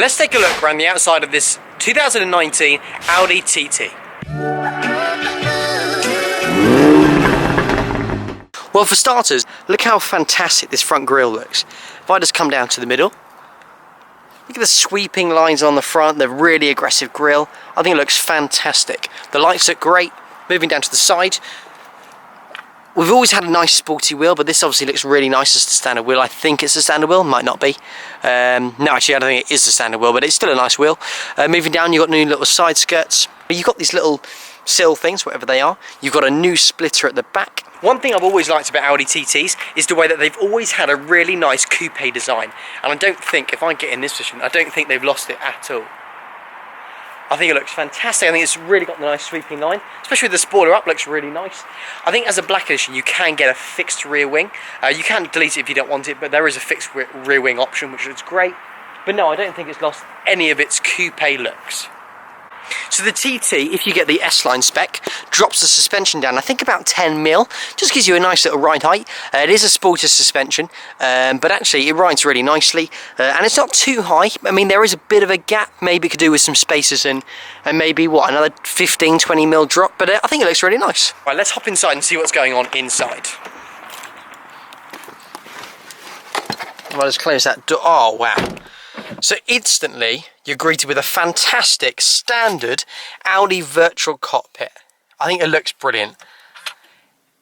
let's take a look around the outside of this 2019 Audi TT. Well, for starters, look how fantastic this front grille looks. If I just come down to the middle, look at the sweeping lines on the front, the really aggressive grille. I think it looks fantastic. The lights look great. Moving down to the side, we've always had a nice sporty wheel, but this obviously looks really nice as the standard wheel. I think it's the standard wheel, might not be. No, actually I don't think it is the standard wheel, but it's still a nice wheel. Moving down, you've got new little side skirts. You've got these little sill things, whatever they are. You've got a new splitter at the back. One thing I've always liked about Audi TTs is the way that they've always had a really nice coupe design. And I don't think, if I get in this position, I don't think they've lost it at all. I think it looks fantastic. I think it's really got the nice sweeping line, especially with the spoiler up, looks really nice. I think as a black edition, you can get a fixed rear wing. You can delete it if you don't want it, but there is a fixed rear wing option, which looks great. But no, I don't think it's lost any of its coupe looks. So the TT, if you get the S-line spec, drops the suspension down, I think about 10 mil, just gives you a nice little ride height. It is a sportier suspension, but actually it rides really nicely, and it's not too high. I mean, there is a bit of a gap, maybe it could do with some spacers and maybe, what, another 15-20 mil drop, but I think it looks really nice. Right, let's hop inside and see what's going on inside. I'll just close that door. Oh, wow. So instantly, you're greeted with a fantastic standard Audi virtual cockpit. I think it looks brilliant.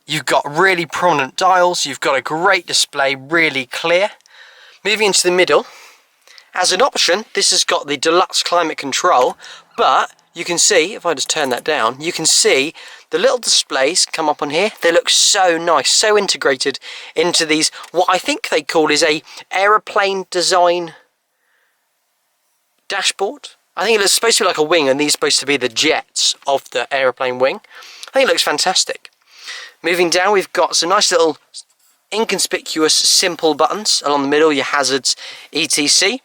You've got really prominent dials, you've got a great display, really clear. Moving into the middle, as an option, this has got the deluxe climate control, but you can see, if I just turn that down, you can see the little displays come up on here. They look so nice, so integrated into these, what I think they call is a aeroplane design dashboard. I think it's supposed to be like a wing, and these are supposed to be the jets of the aeroplane wing. I think it looks fantastic. Moving down, we've got some nice little inconspicuous simple buttons along the middle, your hazards, etc.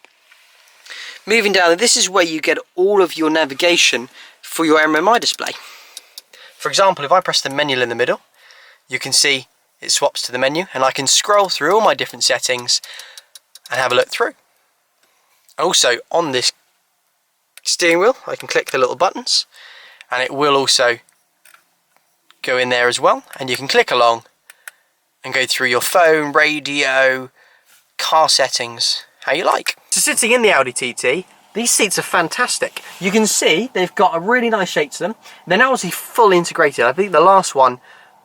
Moving down, this is where you get all of your navigation for your MMI display. For example, if I press the menu in the middle, you can see it swaps to the menu, and I can scroll through all my different settings and have a look through. Also, on this steering wheel, I can click the little buttons, and it will also go in there as well, and you can click along and go through your phone, radio, car settings, how you like. So sitting in the Audi TT, these seats are fantastic. You can see they've got a really nice shape to them. They're now obviously fully integrated. I think the last one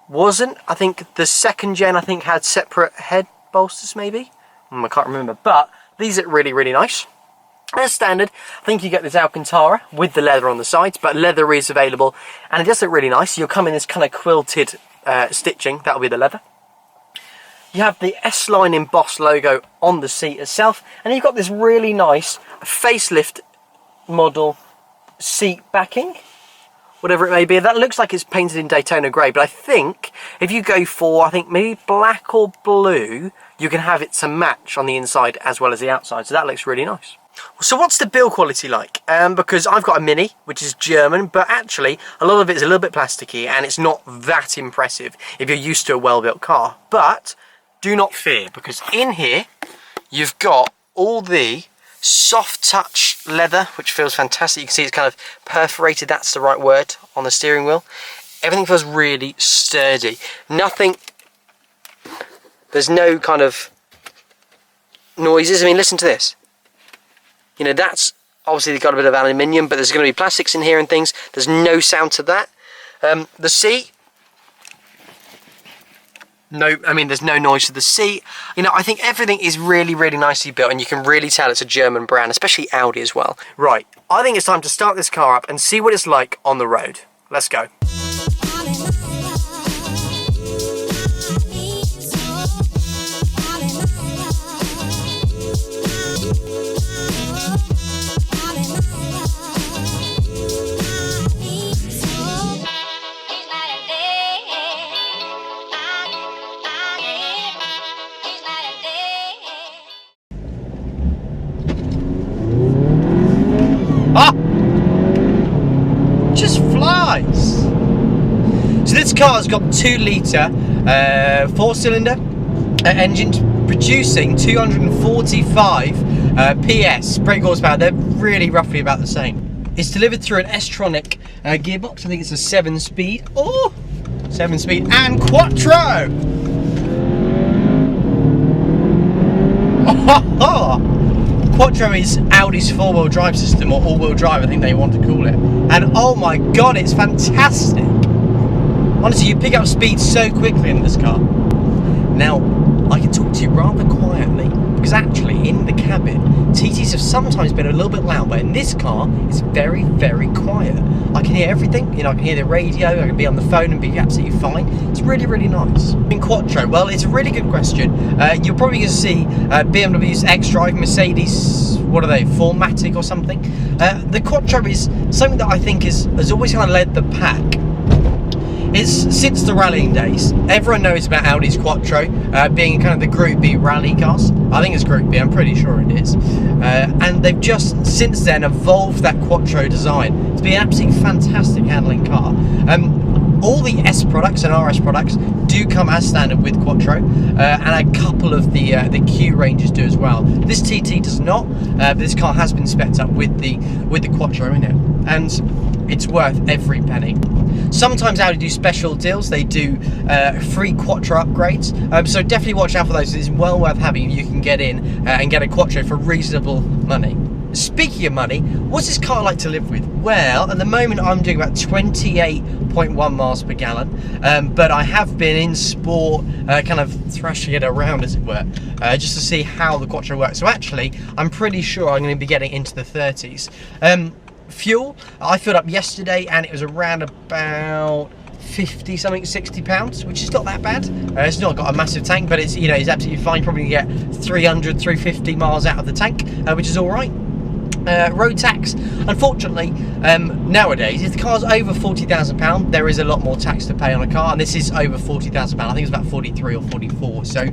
wasn't. I think the second gen, I think, had separate head bolsters maybe. I can't remember, but these are really, really nice. As standard, I think you get this Alcantara with the leather on the sides, but leather is available, and it does look really nice. You'll come in this kind of quilted stitching, that'll be the leather. You have the S-Line embossed logo on the seat itself, and you've got this really nice facelift model seat backing, whatever it may be. That looks like it's painted in Daytona grey, but I think if you go for, I think maybe black or blue, you can have it to match on the inside as well as the outside, so that looks really nice. So what's the build quality like? Because I've got a Mini, which is German, but actually a lot of it is a little bit plasticky, and it's not that impressive if you're used to a well-built car. But do not fear, because in here you've got all the soft touch leather, which feels fantastic. You can see it's kind of perforated, that's the right word, on the steering wheel. Everything feels really sturdy. Nothing, there's no kind of noises. I mean, listen to this. You know, that's obviously got a bit of aluminium, but there's going to be plastics in here and things. There's no sound to that. The seat, no, I mean, there's no noise to the seat. You know, I think everything is really, really nicely built, and you can really tell it's a German brand, especially Audi as well. Right, I think it's time to start this car up and see what it's like on the road. Let's go. Just flies. So this car's got 2-litre 4-cylinder engine producing 245 PS, brake horsepower, they're really roughly about the same. It's delivered through an S-tronic gearbox. I think it's a 7-speed. Oh, 7-speed and quattro. Quattro is Audi's 4-wheel drive system, or all-wheel drive, I think they want to call it. And oh my god, it's fantastic. Honestly, you pick up speed so quickly in this car. Now, I can talk to you rather quietly, because actually in the cabin, TTs have sometimes been a little bit loud, but in this car, it's very, very quiet. I can hear everything, you know, I can hear the radio, I can be on the phone and be absolutely fine. It's really, really nice. In Quattro, well, it's a really good question. You're probably going to see BMW's X-Drive, Mercedes, what are they, 4MATIC or something. The Quattro is something that I think has always kind of led the pack. It's since the rallying days. Everyone knows about Audi's Quattro being kind of the Group B rally cars. I think it's Group B, I'm pretty sure it is. And they've just since then evolved that Quattro design to be an absolutely fantastic handling car. All the S products and RS products do come as standard with Quattro, and a couple of the Q ranges do as well. This TT does not, but this car has been spec'd up with the Quattro in it, and it's worth every penny. Sometimes Audi do special deals. They do free Quattro upgrades, so definitely watch out for those. It's well worth having if you can get in and get a Quattro for reasonable money. Speaking of money, what's this car like to live with? Well, at the moment I'm doing about 28.1 miles per gallon, but I have been in sport, kind of thrashing it around, as it were, just to see how the Quattro works. So actually, I'm pretty sure I'm going to be getting into the 30s. Fuel, I filled up yesterday and it was around about 50 something, 60 pounds, which is not that bad. It's not got a massive tank, but it's, you know, it's absolutely fine. Probably get 300, 350 miles out of the tank, which is all right. Road tax, unfortunately, nowadays, if the car's over £40,000, there is a lot more tax to pay on a car, and this is over £40,000. I think it's about 43 or 44, so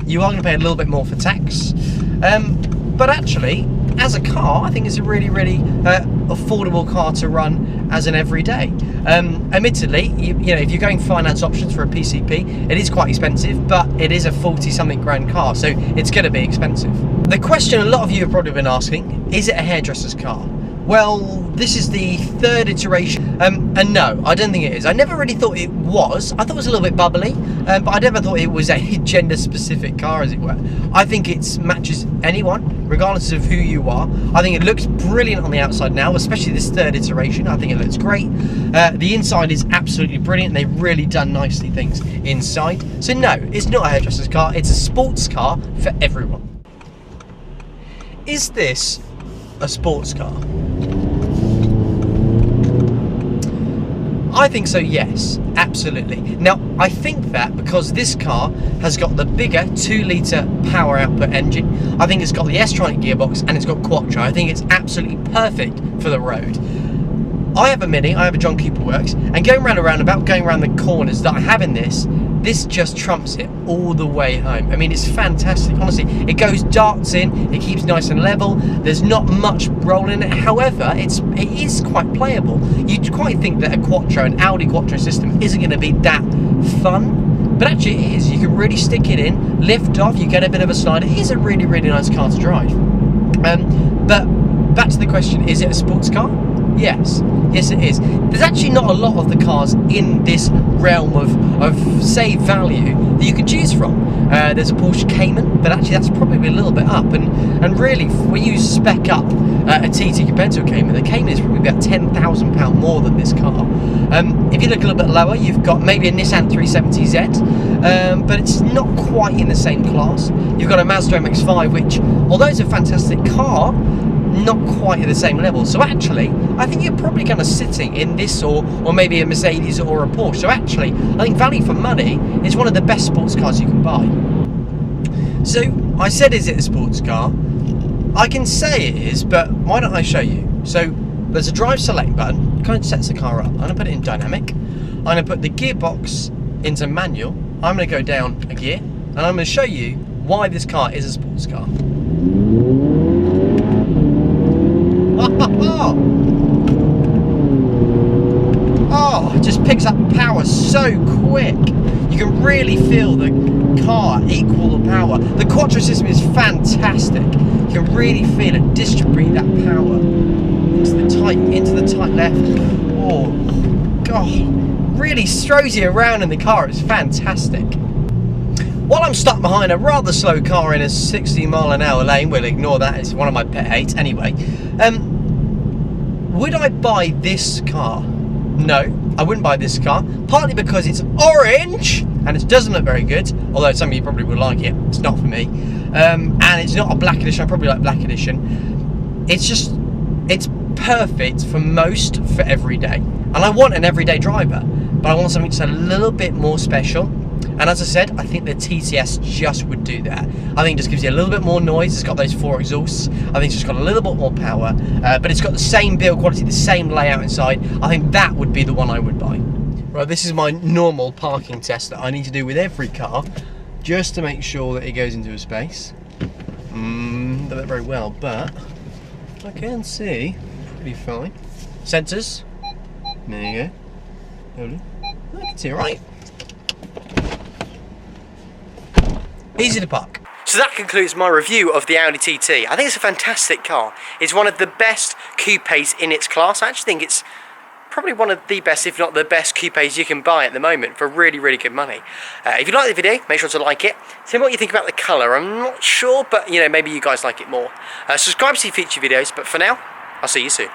you are going to pay a little bit more for tax. But actually, as a car, I think it's a really, really affordable car to run as an everyday. Admittedly, you know, if you're going finance options for a PCP, it is quite expensive, but it is a 40-something grand car, so it's going to be expensive. The question a lot of you have probably been asking, is it a hairdresser's car? Well, this is the third iteration, and no, I don't think it is. I never really thought it was. I thought it was a little bit bubbly, but I never thought it was a gender-specific car, as it were. I think it matches anyone, regardless of who you are. I think it looks brilliant on the outside now, especially this third iteration. I think it looks great. The inside is absolutely brilliant. They've really done nicely things inside. So no, it's not a hairdresser's car. It's a sports car for everyone. Is this a sports car? I think so, yes, absolutely. Now, I think that because this car has got the bigger 2-litre power output engine, I think it's got the S-tronic gearbox, and it's got Quattro. I think it's absolutely perfect for the road. I have a Mini, I have a John Cooper Works, and going around a roundabout, going around the corners that I have in this just trumps it all the way home. I mean, it's fantastic, honestly. It goes darts in, it keeps nice and level, there's not much roll in it. However, it is quite playable. You'd quite think that a Quattro, an Audi Quattro system, isn't going to be that fun, but actually it is. You can really stick it in, lift off, you get a bit of a slide. It is a really, really nice car to drive. But back to the question, is it a sports car? Yes, it is. There's actually not a lot of the cars in this realm of say value that you can choose from. There's a Porsche Cayman, but actually that's probably a little bit up. And really, when you spec up a TT compared to a Cayman, the Cayman is probably about £10,000 more than this car. If you look a little bit lower, you've got maybe a Nissan 370Z, but it's not quite in the same class. You've got a Mazda MX-5, which, although it's a fantastic car, not quite at the same level. So actually, I think you're probably kind of sitting in this or maybe a Mercedes or a Porsche. So actually, I think value for money is one of the best sports cars you can buy. So I said, is it a sports car? I can say it is, but why don't I show you? So there's a drive select button, kind of sets the car up. I'm going to put it in dynamic. I'm going to put the gearbox into manual. I'm going to go down a gear, and I'm going to show you why this car is a sports car. Oh, it just picks up power so quick. You can really feel the car equal the power. The quattro system is fantastic. You can really feel it distribute that power into the tight left. Oh god, really throws you around in the car. It's fantastic. While I'm stuck behind a rather slow car in a 60-mile-an-hour lane, we'll ignore that, it's one of my pet hates anyway. Would I buy this car? No, I wouldn't buy this car, partly because it's orange and it doesn't look very good, although some of you probably would like it. It's not for me. And it's not a black edition. I probably like black edition. It's perfect for every day. And I want an everyday driver, but I want something just a little bit more special. And as I said, I think the TCS just would do that. I think it just gives you a little bit more noise. It's got those 4 exhausts. I think it's just got a little bit more power, but it's got the same build quality, the same layout inside. I think that would be the one I would buy. Right, this is my normal parking test that I need to do with every car, just to make sure that it goes into a space. Don't look very well, but I can see pretty fine. Sensors. There you go. I can see right. Easy to park. So that concludes my review of the Audi TT. I think it's a fantastic car. It's one of the best coupes in its class. I actually think it's probably one of the best, if not the best, coupes you can buy at the moment for really, really good money. If you like the video, make sure to like it. Tell me what you think about the colour. I'm not sure, but you know, maybe you guys like it more. Subscribe to see future videos, but for now, I'll see you soon.